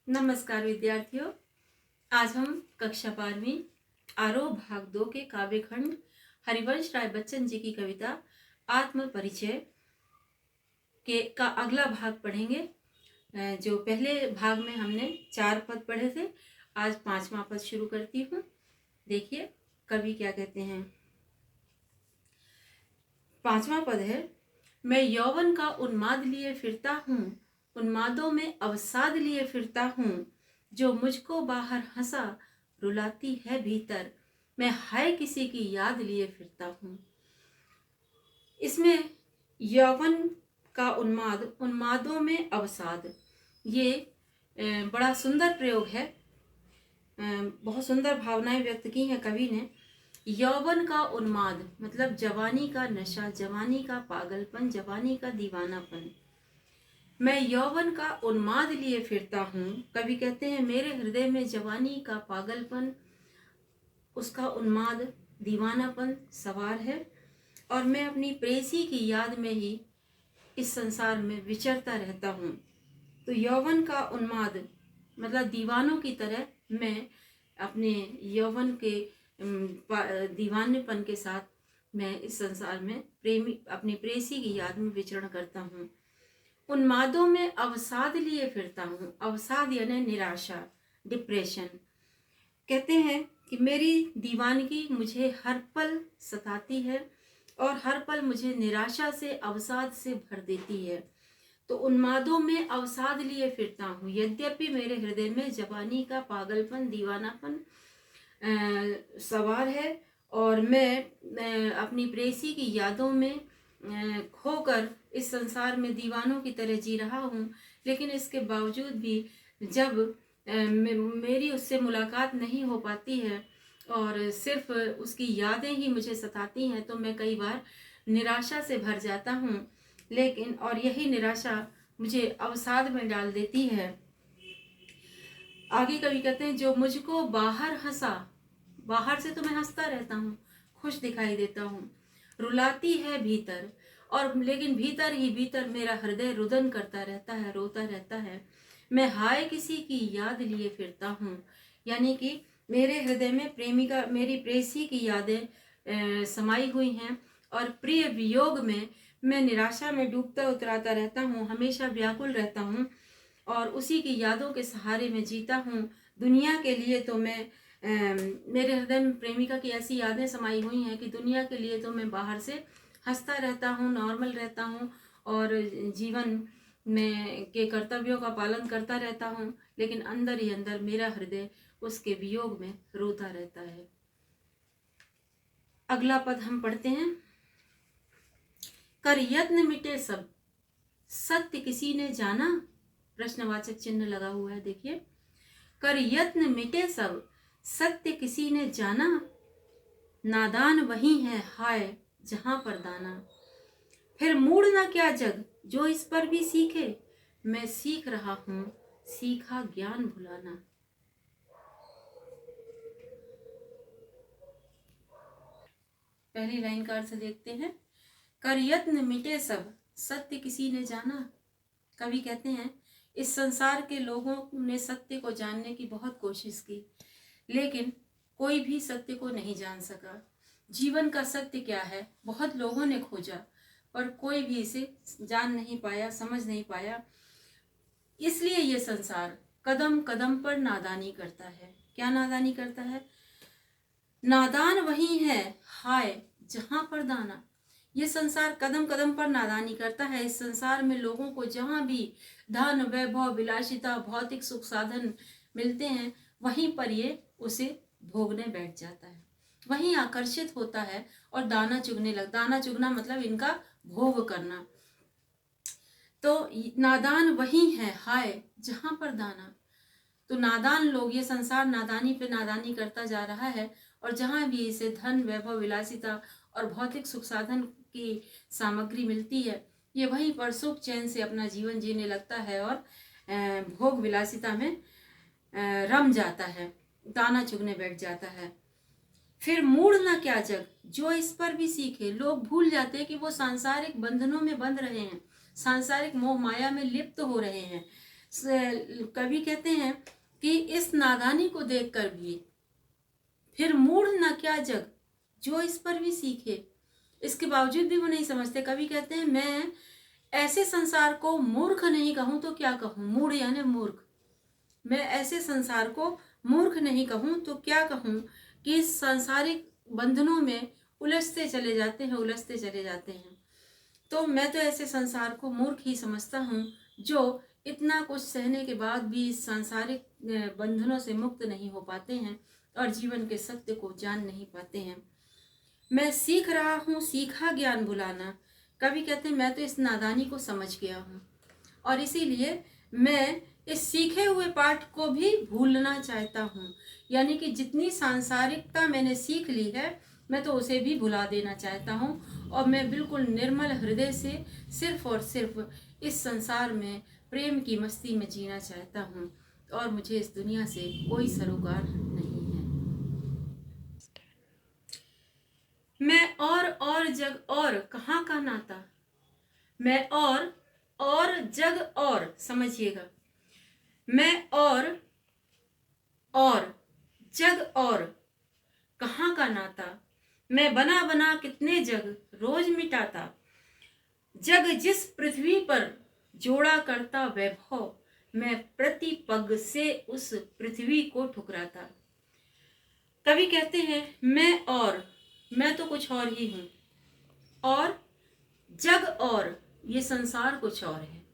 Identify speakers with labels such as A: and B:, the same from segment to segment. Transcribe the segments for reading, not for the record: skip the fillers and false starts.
A: नमस्कार विद्यार्थियों। आज हम कक्षा 12वीं आरोह भाग 2 के काव्य खंड हरिवंश राय बच्चन जी की कविता आत्म परिचय का अगला भाग पढ़ेंगे। जो पहले भाग में हमने 4 पद पढ़े थे, आज 5वां पद शुरू करती हूँ। देखिए कवि क्या कहते हैं। 5वां पद है, मैं यौवन का उन्माद लिए फिरता हूँ, उन्मादों में अवसाद लिए फिरता हूँ, जो मुझको बाहर हंसा रुलाती है भीतर, मैं हाय किसी की याद लिए फिरता हूँ। इसमें यौवन का उन्माद, उन्मादों में अवसाद, ये बड़ा सुंदर प्रयोग है। बहुत सुंदर भावनाएं व्यक्त की हैं कवि ने। यौवन का उन्माद मतलब जवानी का नशा, जवानी का पागलपन, जवानी का दीवानापन। मैं यौवन का उन्माद लिए फिरता हूँ। कवि कहते हैं मेरे हृदय में जवानी का पागलपन, उसका उन्माद, दीवानापन सवार है, और मैं अपनी प्रेयसी की याद में ही इस संसार में विचरता रहता हूँ। तो यौवन का उन्माद मतलब दीवानों की तरह मैं अपने यौवन के दीवानेपन के साथ मैं इस संसार में अपनी प्रेयसी की याद में विचरण करता हूँ। उन्मादों में अवसाद लिए फिरता हूँ। अवसाद यानी निराशा, डिप्रेशन। कहते हैं कि मेरी दीवानगी मुझे हर पल सताती है और हर पल मुझे निराशा से, अवसाद से भर देती है। तो उन्मादों में अवसाद लिए फिरता हूँ, यद्यपि मेरे हृदय में जवानी का पागलपन, दीवानापन सवार है, और मैं अपनी प्रेयसी की यादों में खोकर इस संसार में दीवानों की तरह जी रहा हूँ। लेकिन इसके बावजूद भी जब मेरी उससे मुलाकात नहीं हो पाती है और सिर्फ उसकी यादें ही मुझे सताती हैं, तो मैं कई बार निराशा से भर जाता हूँ। लेकिन और यही निराशा मुझे अवसाद में डाल देती है। आगे कवि कहते हैं जो मुझको बाहर हंसा, बाहर से तो मैं हंसता रहता हूँ, खुश दिखाई देता हूँ, रुलाती है भीतर, और लेकिन भीतर ही भीतर मेरा हृदय रुदन करता रहता है, रोता रहता है। मैं हाय किसी की याद लिए फिरता हूँ, यानी कि मेरे हृदय में प्रेमिका, मेरी प्रेयसी की यादें समाई हुई हैं, और प्रिय वियोग में मैं निराशा में डूबता उतराता रहता हूँ, हमेशा व्याकुल रहता हूँ और उसी की यादों के सहारे में जीता हूँ। दुनिया के लिए तो मैं मेरे हृदय में प्रेमिका की ऐसी यादें समाई हुई हैं कि दुनिया के लिए तो मैं बाहर से हंसता रहता हूँ, नॉर्मल रहता हूँ और जीवन में के कर्तव्यों का पालन करता रहता हूँ, लेकिन अंदर ही अंदर मेरा हृदय उसके वियोग में रोता रहता है। अगला पद हम पढ़ते हैं। कर यत्न मिटे सब, सत्य किसी ने जाना, प्रश्नवाचक चिन्ह लगा हुआ है, देखिए। कर यत्न मिटे सब, सत्य किसी ने जाना, नादान वही है हाय जहां पर दाना। फिर मूड ना क्या जग जो इस पर भी सीखे, मैं सीख रहा हूं सीखा ज्ञान भुलाना। पहली लाइन का अर्थ देखते हैं। कर यत्न मिटे सब, सत्य किसी ने जाना। कवि कहते हैं इस संसार के लोगों ने सत्य को जानने की बहुत कोशिश की, लेकिन कोई भी सत्य को नहीं जान सका। जीवन का सत्य क्या है बहुत लोगों ने खोजा, पर कोई भी इसे जान नहीं पाया, समझ नहीं पाया। इसलिए ये संसार कदम कदम पर नादानी करता है। क्या नादानी करता है? नादान वही है हाय जहां पर दाना। ये संसार कदम कदम पर नादानी करता है। इस संसार में लोगों को जहां भी धन, वैभव, विलासिता, भौतिक सुख साधन मिलते हैं, वहीं पर ये उसे भोगने बैठ जाता है, वहीं आकर्षित होता है और दाना चुगने लगता। दाना चुगना मतलब इनका भोग करना। तो नादान वही है हाय जहां पर दाना। तो नादान लोग, ये संसार नादानी पे नादानी करता जा रहा है, और जहां भी इसे धन, वैभव, विलासिता और भौतिक सुख साधन की सामग्री मिलती है, ये वहीं पर सुख चैन से अपना जीवन जीने लगता है और भोग विलासिता में रम जाता है, दाना चुगने बैठ जाता है। फिर मूड ना क्या जग जो इस पर भी सीखे। लोग भूल जाते हैं कि वो सांसारिक बंधनों में बंध रहे हैं, सांसारिक मोह माया में लिप्त हो रहे हैं। कवि कहते हैं कि इस नादानी को देखकर भी फिर मूढ़ न क्या जग जो इस पर भी सीखे। इसके बावजूद भी वो नहीं समझते। कवि कहते हैं मैं ऐसे संसार को मूर्ख नहीं कहूं तो क्या कहूं, मूढ़ यानी मूर्ख। मैं ऐसे संसार को मूर्ख नहीं कहूं तो क्या कहूं कि सांसारिक बंधनों में उलझते चले जाते हैं। तो मैं तो ऐसे संसार को मूर्ख ही समझता हूं जो इतना कुछ सहने के बाद भी सांसारिक बंधनों से मुक्त नहीं हो पाते हैं और जीवन के सत्य को जान नहीं पाते हैं। मैं सीख रहा हूँ सीखा ज्ञान भुलाना। कवि कहते हैं मैं तो इस नादानी को समझ गया हूँ और इसीलिए मैं इस सीखे हुए पाठ को भी भूलना चाहता हूँ। यानी कि जितनी सांसारिकता मैंने सीख ली है मैं तो उसे भी भुला देना चाहता हूँ और मैं बिल्कुल निर्मल हृदय से सिर्फ और सिर्फ इस संसार में प्रेम की मस्ती में जीना चाहता हूँ और मुझे इस दुनिया से कोई सरोकार नहीं है। मैं और जग और कहाँ का नाता। मैं और जग और, समझिएगा, मैं और जग और कहाँ का नाता। मैं बना बना कितने जग रोज मिटाता। जग जिस पृथ्वी पर जोड़ा करता वैभव, मैं प्रति पग से उस पृथ्वी को ठुकराता। कवि कहते हैं मैं तो कुछ और ही हूं और जग और ये संसार कुछ और है।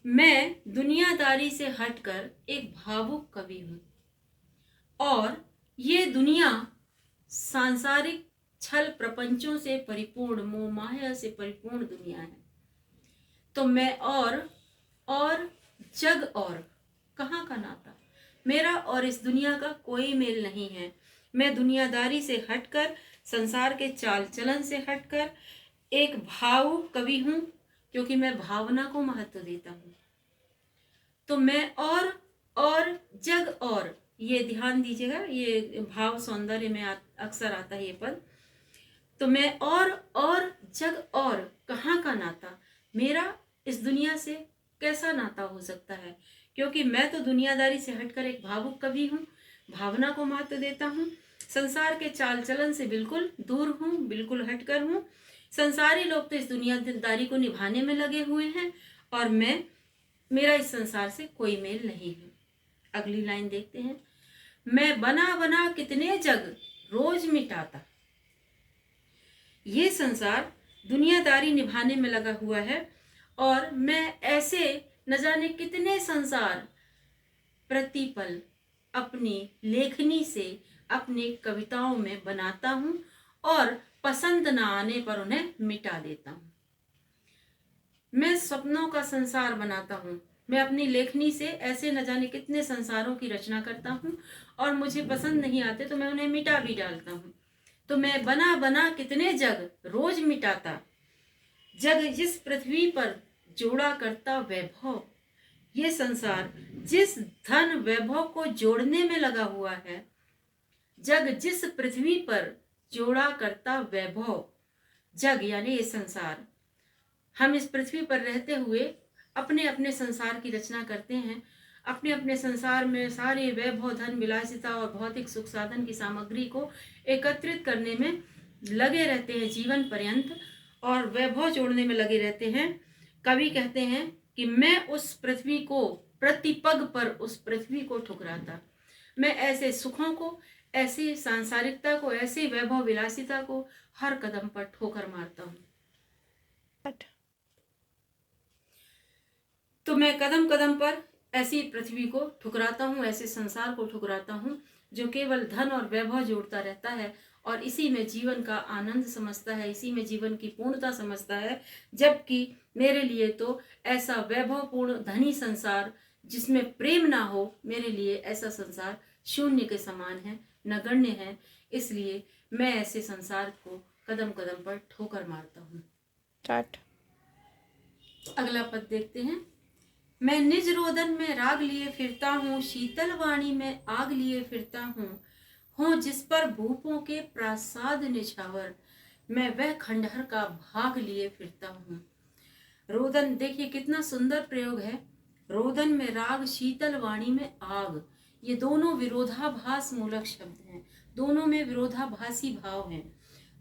A: मैं दुनियादारी से हटकर एक भावुक कवि हूं और ये दुनिया सांसारिक छल प्रपंचों से परिपूर्ण, मोह माया से परिपूर्ण दुनिया है। तो मैं और जग और कहाँ का नाता। मेरा और इस दुनिया का कोई मेल नहीं है। मैं दुनियादारी से हटकर, संसार के चाल चलन से हटकर एक भावुक कवि हूं क्योंकि मैं भावना को महत्व देता हूं। तो मैं और जग और, ये ध्यान दीजिएगा, ये भाव सौंदर्य में अक्सर आता है ये पद। तो मैं और जग और कहाँ का नाता। मेरा इस दुनिया से कैसा नाता हो सकता है क्योंकि मैं तो दुनियादारी से हटकर एक भावुक कवि हूँ, भावना को महत्व देता हूँ, संसार के चाल चलन से बिल्कुल दूर हूँ, बिल्कुल हटकर हूँ। संसारी लोग तो इस दुनियादारी को निभाने में लगे हुए हैं और मेरा इस संसार से कोई मेल नहीं है। अगली लाइन देखते हैं। मैं बना बना कितने जग रोज मिटाता। ये संसार दुनियादारी निभाने में लगा हुआ है और मैं ऐसे न जाने कितने संसार प्रतिपल अपनी लेखनी से, अपनी कविताओं में बनाता हूं और पसंद न आने पर उन्हें मिटा देता हूं। मैं सपनों का संसार बनाता हूं। मैं अपनी लेखनी से ऐसे न जाने कितने संसारों की रचना करता हूं और मुझे पसंद नहीं आते तो मैं उन्हें मिटा भी डालता हूं। तो मैं बना बना कितने जग रोज मिटाता। जग जिस पृथ्वी पर जोड़ा करता वैभव, ये संसार जिस धन वैभव को जोड़ने में लगा हुआ है। जग जिस पृथ्वी पर जोड़ा करता वैभव, जग यानी ये संसार। हम इस पृथ्वी पर रहते हुए अपने अपने संसार की रचना करते हैं, अपने अपने संसार में सारे वैभव, धन, विलासिता और भौतिक सुख साधन की सामग्री को एकत्रित करने में लगे रहते हैं जीवन पर्यंत और वैभव जोड़ने में लगे रहते हैं। कवि कहते हैं कि मैं उस पृथ्वी को प्रतिपग पर उस पृथ्वी को ठुकराता। मैं ऐसे सुखों को, ऐसी सांसारिकता को, ऐसी वैभव विलासिता को हर कदम पर ठोकर मारता हूँ। तो मैं कदम कदम पर ऐसी पृथ्वी को ठुकराता हूँ, ऐसे संसार को ठुकराता हूँ जो केवल धन और वैभव जोड़ता रहता है और इसी में जीवन का आनंद समझता है, इसी में जीवन की पूर्णता समझता है। जबकि मेरे लिए तो ऐसा वैभवपूर्ण धनी संसार जिसमें प्रेम ना हो, मेरे लिए ऐसा संसार शून्य के समान है, नगण्य है। इसलिए मैं ऐसे संसार को कदम कदम पर ठोकर मारता हूँ। अगला पद देखते हैं। मैं निज रोदन में राग लिए फिरता हूँ, शीतल वाणी में आग लिए फिरता हूँ जिस पर भूपों के प्रासाद निछावर, मैं वह खंडहर का भाग लिए फिरता हूँ। रोदन, देखिए कितना सुंदर प्रयोग है। रोदन में राग, शीतल वाणी में आग, ये दोनों विरोधाभास मूलक शब्द हैं, दोनों में विरोधाभासी भाव हैं।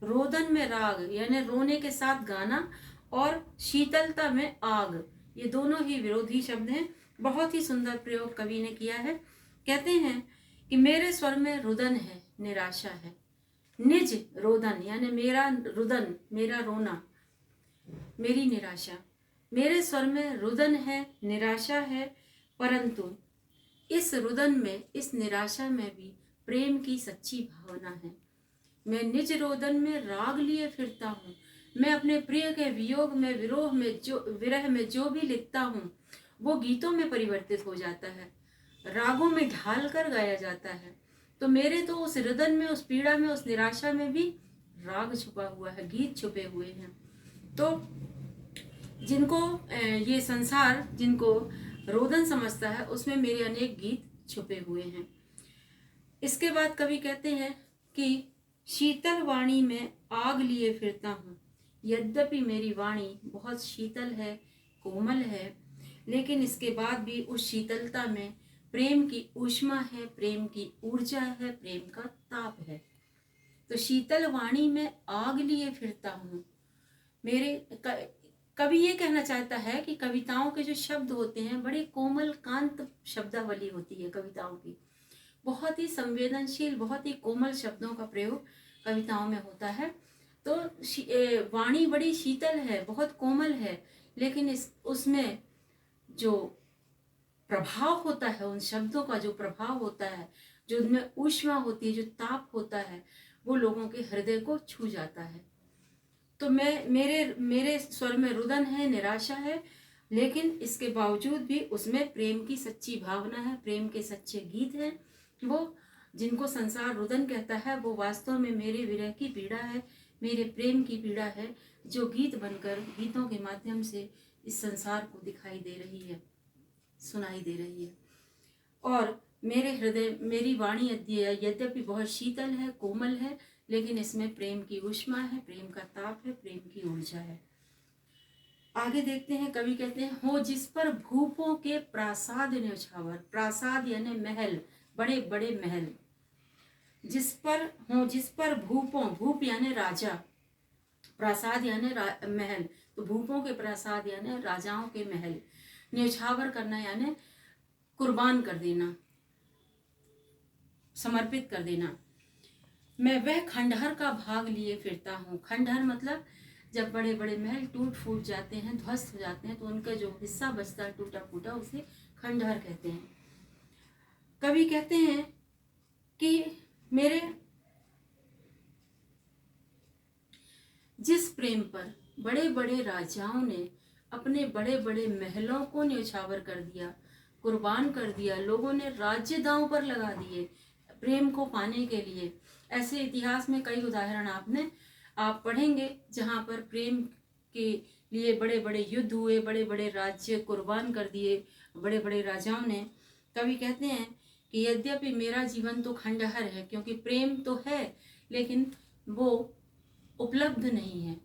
A: रोदन में राग यानी रोने के साथ गाना, और शीतलता में आग, ये दोनों ही विरोधी शब्द हैं। बहुत ही सुंदर प्रयोग कवि ने किया है। कहते हैं कि मेरे स्वर में रुदन है, निराशा है। निज रोदन यानी मेरा रुदन, मेरा रोना, मेरी निराशा। मेरे स्वर में रुदन है, निराशा है, परंतु इस रुदन में, इस निराशा में भी प्रेम की सच्ची भावना है। मैं निज रोदन में राग लिए फिरता हूँ। मैं अपने प्रिय के वियोग में, विरोह में, विरह में जो भी लिखता हूँ वो गीतों में परिवर्तित हो जाता है, रागों में ढाल कर गाया जाता है। तो मेरे तो उस रुदन में, उस पीड़ा में, उस निराशा में भी राग छुपा हुआ है, गीत छुपे हुए हैं। तो जिनको ये संसार, जिनको रोदन समझता है, उसमें मेरे अनेक गीत छुपे हुए हैं। इसके बाद कवि कहते हैं कि शीतल वाणी में आग लिए फिरता हूँ। यद्यपि मेरी वाणी बहुत शीतल है, कोमल है, लेकिन इसके बाद भी उस शीतलता में प्रेम की ऊष्मा है, प्रेम की ऊर्जा है, प्रेम का ताप है। तो शीतल वाणी में आग लिए फिरता हूँ। मेरे कवि ये कहना चाहता है कि कविताओं के जो शब्द होते हैं, बड़े कोमल कांत शब्दावली होती है कविताओं की, बहुत ही संवेदनशील, बहुत ही कोमल शब्दों का प्रयोग कविताओं में होता है। तो वाणी बड़ी शीतल है, बहुत कोमल है, लेकिन उसमें जो प्रभाव होता है, उन शब्दों का जो प्रभाव होता है, जो उनमें ऊष्मा होती है, जो ताप होता है, वो लोगों के हृदय को छू जाता है। तो मेरे स्वर में रुदन है, निराशा है, लेकिन इसके बावजूद भी उसमें प्रेम की सच्ची भावना है, प्रेम के सच्चे गीत हैं। वो जिनको संसार रुदन कहता है, वो वास्तव में मेरे विरह की पीड़ा है, मेरे प्रेम की पीड़ा है, जो गीत बनकर, गीतों के माध्यम से इस संसार को दिखाई दे रही है, सुनाई दे रही है। और मेरे हृदय, मेरी वाणी यद्यपि बहुत शीतल है, कोमल है, लेकिन इसमें प्रेम की ऊष्मा है, प्रेम का ताप है, प्रेम की ऊर्जा है। आगे देखते हैं, कवि कहते हैं, हो जिस पर भूपों के प्रासाद न्योछावर। प्रासाद यानी महल, बड़े बड़े महल। जिस पर भूपों, भूप यानी राजा, प्रासाद यानी महल, तो भूपों के प्रासाद यानी राजाओं के महल। न्योछावर करना यानी कुर्बान कर देना, समर्पित कर देना। मैं वह खंडहर का भाग लिए फिरता हूँ। खंडहर मतलब जब बड़े बड़े महल टूट फूट जाते हैं, ध्वस्त हो जाते हैं, तो उनका जो हिस्सा बचता है टूटा फूटा, उसे खंडहर कहते हैं। कवि कहते हैं कि मेरे जिस प्रेम पर बड़े बड़े राजाओं ने अपने बड़े बड़े महलों को न्योछावर कर दिया, कुर्बान कर दिया, लोगों ने राज्य दांव पर लगा दिए प्रेम को पाने के लिए। ऐसे इतिहास में कई उदाहरण आप पढ़ेंगे, जहाँ पर प्रेम के लिए बड़े बड़े युद्ध हुए, बड़े बड़े राज्य कुर्बान कर दिए बड़े बड़े राजाओं ने। कवि कहते हैं कि यद्यपि मेरा जीवन तो खंडहर है, क्योंकि प्रेम तो है लेकिन वो उपलब्ध नहीं है।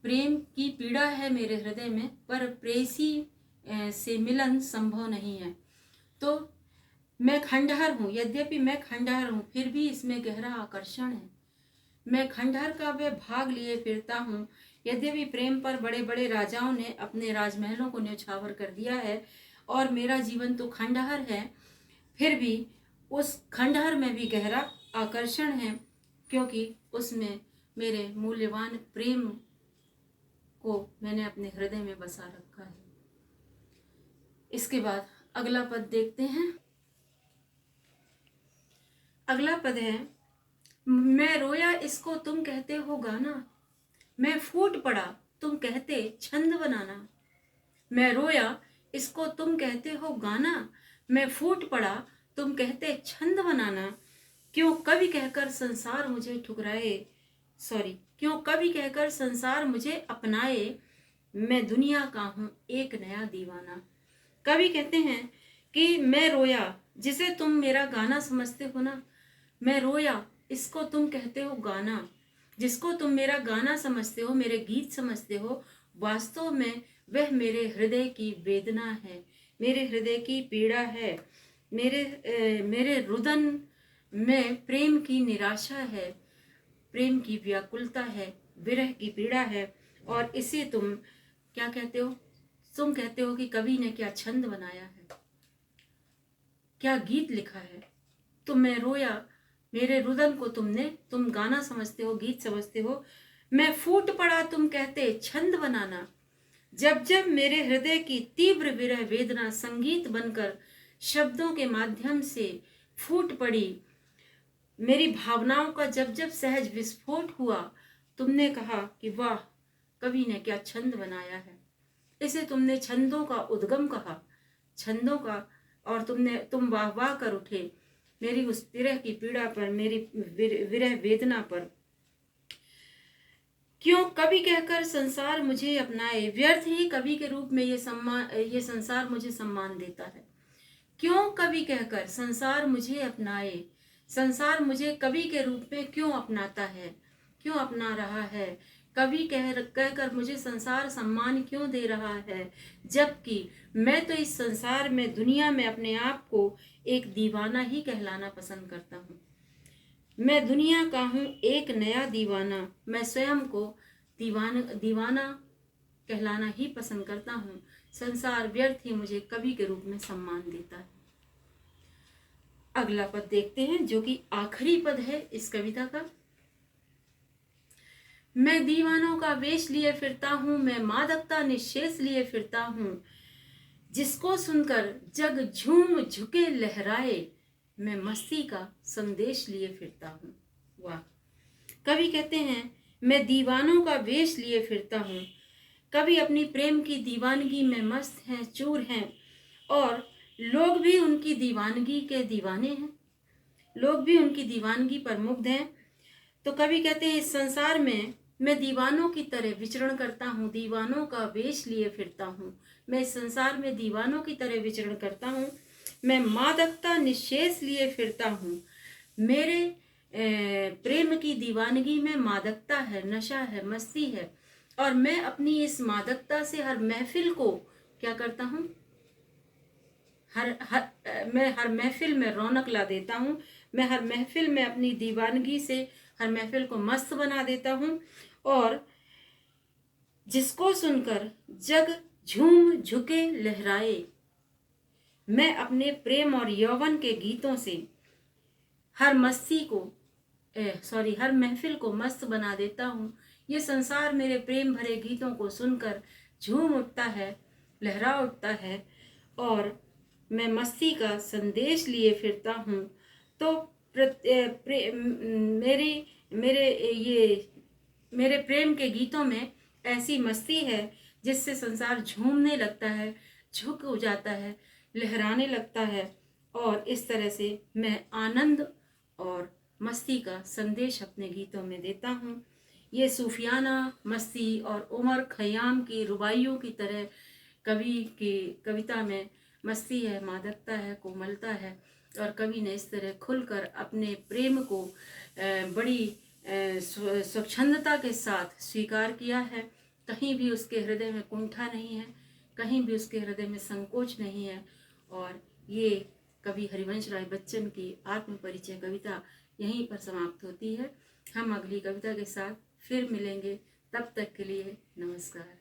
A: प्रेम की पीड़ा है मेरे हृदय में, पर प्रेसी से मिलन संभव नहीं है। तो मैं खंडहर हूँ, यद्यपि मैं खंडहर हूँ, फिर भी इसमें गहरा आकर्षण है। मैं खंडहर का वे भाग लिए फिरता हूँ। यद्यपि प्रेम पर बड़े बड़े राजाओं ने अपने राजमहलों को न्योछावर कर दिया है और मेरा जीवन तो खंडहर है, फिर भी उस खंडहर में भी गहरा आकर्षण है, क्योंकि उसमें मेरे मूल्यवान प्रेम को मैंने अपने हृदय में बसा रखा है। इसके बाद अगला पद देखते हैं। अगला पद है, मैं रोया इसको तुम कहते हो गाना, मैं फूट पड़ा तुम कहते छंद बनाना। मैं रोया इसको तुम कहते हो गाना, मैं फूट पड़ा तुम कहते छंद बनाना। क्यों कभी कहकर संसार मुझे क्यों कभी कहकर संसार मुझे अपनाए, मैं दुनिया का हूँ एक नया दीवाना। कवि कहते हैं कि मैं रोया, जिसे तुम मेरा गाना समझते हो ना, मैं रोया इसको तुम कहते हो गाना, जिसको तुम मेरा गाना समझते हो, मेरे गीत समझते हो, वास्तव में वह मेरे हृदय की वेदना है, मेरे हृदय की पीड़ा है, मेरे रुदन में प्रेम की निराशा है, प्रेम की व्याकुलता है, विरह की पीड़ा है। और इसे तुम क्या कहते हो? तुम कहते हो कि कवि ने क्या छंद बनाया है, क्या गीत लिखा है। तो मैं रोया, मेरे रुदन को तुम गाना समझते हो, गीत समझते हो। मैं फूट पड़ा तुम कहते छंद बनाना। जब जब मेरे हृदय की तीव्र विरह वेदना संगीत बनकर शब्दों के माध्यम से फूट पड़ी, मेरी भावनाओं का जब जब सहज विस्फोट हुआ, तुमने कहा कि वाह, कवि ने क्या छंद बनाया है। इसे तुमने छंदों का उद्गम कहा, छंदों का। और तुम वाह वाह कर उठे मेरी उस विरह की पीड़ा पर, मेरी विरह वेदना पर। क्यों कवि कहकर संसार मुझे अपनाए, व्यर्थ ही कवि के रूप में ये संसार मुझे सम्मान देता है। क्यों कवि कहकर संसार मुझे अपनाए, संसार मुझे कवि के रूप में क्यों अपनाता है, क्यों अपना रहा है। कवि कहकर मुझे संसार सम्मान क्यों दे रहा है, जबकि मैं तो इस संसार में, दुनिया में अपने आप को एक दीवाना ही कहलाना पसंद करता हूँ। मैं दुनिया का हूँ एक नया दीवाना, मैं स्वयं को दीवाना कहलाना ही पसंद करता हूँ। संसार व्यर्थ ही मुझे कवि के रूप में सम्मान देता है। अगला पद देखते हैं, जो कि आखिरी पद है इस कविता का। मैं दीवानों का वेश लिए फिरता हूँ, मैं मादकता निशेष लिए फिरता हूँ, जिसको सुनकर जग झूम झुके लहराए, मैं मस्ती का संदेश लिए फिरता हूँ। वाह! कवि कहते हैं मैं दीवानों का वेश लिए फिरता हूँ। कवि अपनी प्रेम की दीवानगी में मस्त हैं, चूर हैं, और लोग भी उनकी दीवानगी के दीवाने हैं, लोग भी उनकी दीवानगी पर मुग्ध हैं। तो कवि कहते हैं इस संसार में मैं दीवानों की तरह विचरण करता हूँ, दीवानों का वेश लिए फिरता हूँ। मैं इस संसार में दीवानों की तरह विचरण करता हूँ। मैं मादकता निशेष लिए फिरता हूँ। मेरे प्रेम की दीवानगी में मादकता है, नशा है, मस्ती है, और मैं अपनी इस मादकता से हर महफिल को क्या करता हूँ, मैं हर महफिल में रौनक ला देता हूँ। मैं हर महफिल में अपनी दीवानगी से हर महफिल को मस्त बना देता हूँ, और जिसको सुनकर जग झूम झुके लहराए, मैं अपने प्रेम और यौवन के गीतों से हर हर महफिल को मस्त बना देता हूँ। ये संसार मेरे प्रेम भरे गीतों को सुनकर झूम उठता है, लहरा उठता है, और मैं मस्ती का संदेश लिए फिरता हूँ। तो मेरे प्रेम के गीतों में ऐसी मस्ती है जिससे संसार झूमने लगता है, झुक हो जाता है, लहराने लगता है, और इस तरह से मैं आनंद और मस्ती का संदेश अपने गीतों में देता हूँ। ये सूफियाना मस्ती और उमर खयाम की रुबाइयों की तरह कवि की कविता में मस्ती है, मादकता है, कोमलता है, और कवि ने इस तरह खुलकर अपने प्रेम को बड़ी स्वच्छंदता के साथ स्वीकार किया है। कहीं भी उसके हृदय में कुंठा नहीं है, कहीं भी उसके हृदय में संकोच नहीं है। और ये कवि हरिवंश राय बच्चन की आत्म परिचय कविता यहीं पर समाप्त होती है। हम अगली कविता के साथ फिर मिलेंगे, तब तक के लिए नमस्कार।